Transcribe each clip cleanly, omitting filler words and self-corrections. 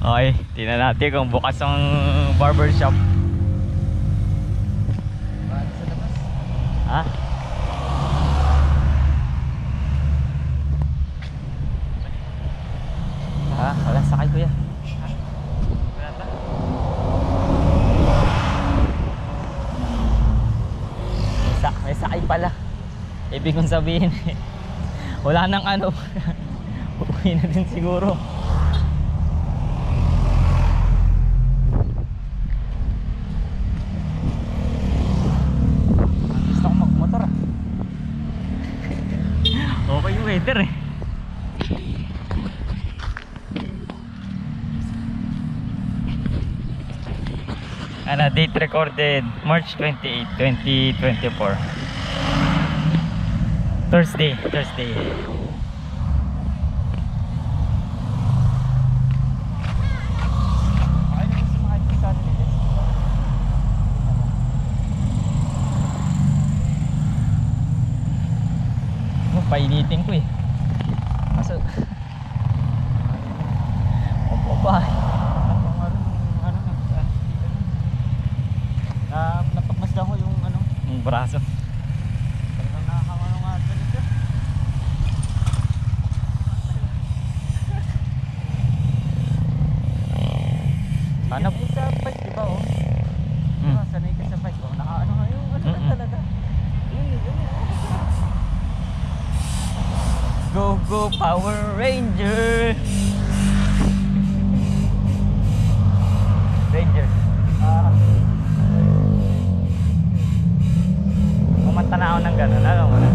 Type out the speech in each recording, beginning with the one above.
Okay, tingnan natin kung bukas ang barbershop. Sa labas. Ha? Ha? Wala sakay kuya. Wala ba? May sakay pala. Ibig kong sabihin wala nang ano. Uuwi na din siguro. Gusto kong magmotor ah. Okay yung weather eh. Ano, date recorded March 28, 2024. Thursday. Painitin ko eh. Kaso opo ba? Napagmasdan ko yung ano, Yung braso. talagang nakakano nga dito. Paano? Yung sa bike, di ba oh? Diba, sanay ka sa bike, oh, nakaano nga yung ano lang talaga. Yun. Go Power Ranger. Ranger. Kumanta na ako ng gano'n, alam mo na.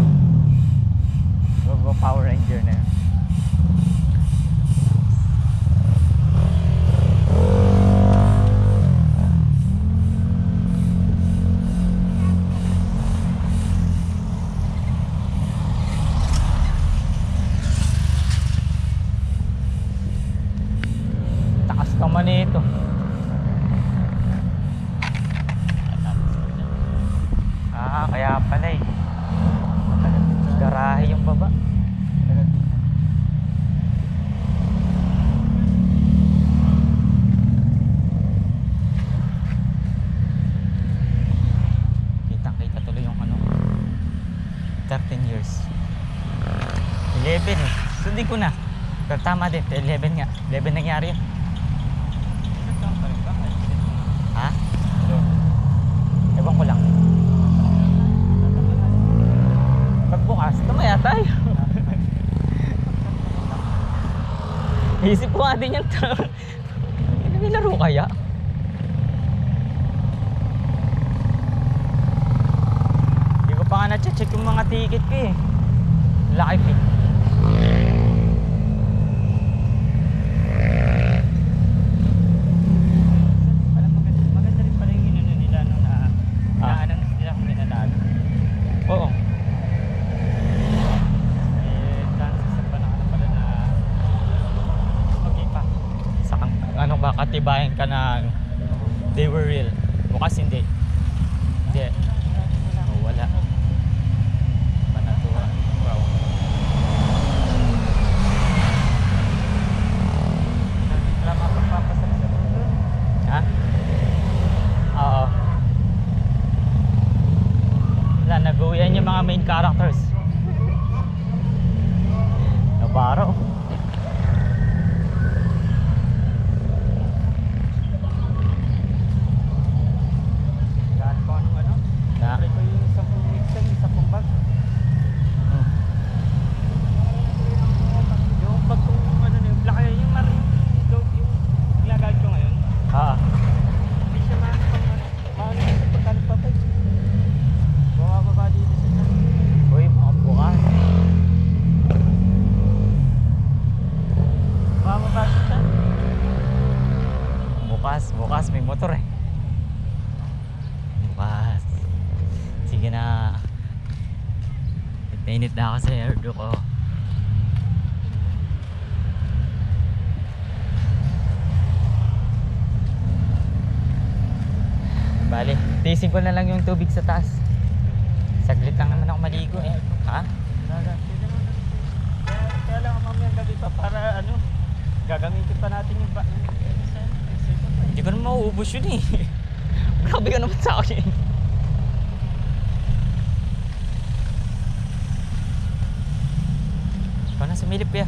Go Power Ranger na yun. Takas naman ito. Kaya pala eh. Garahe yung baba. Kitang-kita tuloy yung ano. 13 years. 11 eh. Sundin ko na. Pero tama din. 11 nga. 11 nangyari yun. Ha? Ewan ko lang. Pagbukas, tumaya tayo. Isip ko nga din yan. Nilaro kaya? Hindi ko pa nga na-check yung mga ticket ko eh. Laki fee. Maganda rin pala yung inano nila no, na inaanan nila kung minanalo. Oo. Chances na panakala pala na okay pa. Ano ba, katibayan ka na they were real. Bukas hindi. Hindi. Oh, wala. Panatuwa. Wow. Wala mapapapasal sa mundo. Ha? Oo. Wala, nag-uwian yung mga main characters. Nabaro. Dahil ko anong ano? Na? Try ko yung 10 mixer, yung 10 bag. Yung bag kong ano na yung black, yung ilagay ko ngayon. Hindi siya maano pang ano. Maano sa pagkalipapay. Bumababa dito siya. Uy, mga bukas. Bumababa siya. Bukas may motor eh. Bukas. Sige na. Init na ako sa airdo ko. Bale, tiisin ko na lang yung tubig sa taas. Saglit lang naman ako maligo eh. Ha? Kaya lang mamayang gabi pa para ano, gagamitin pa natin yung ko naman mauubos yun eh. Grabe ka naman sa akin. Ikaw na sumilip ya.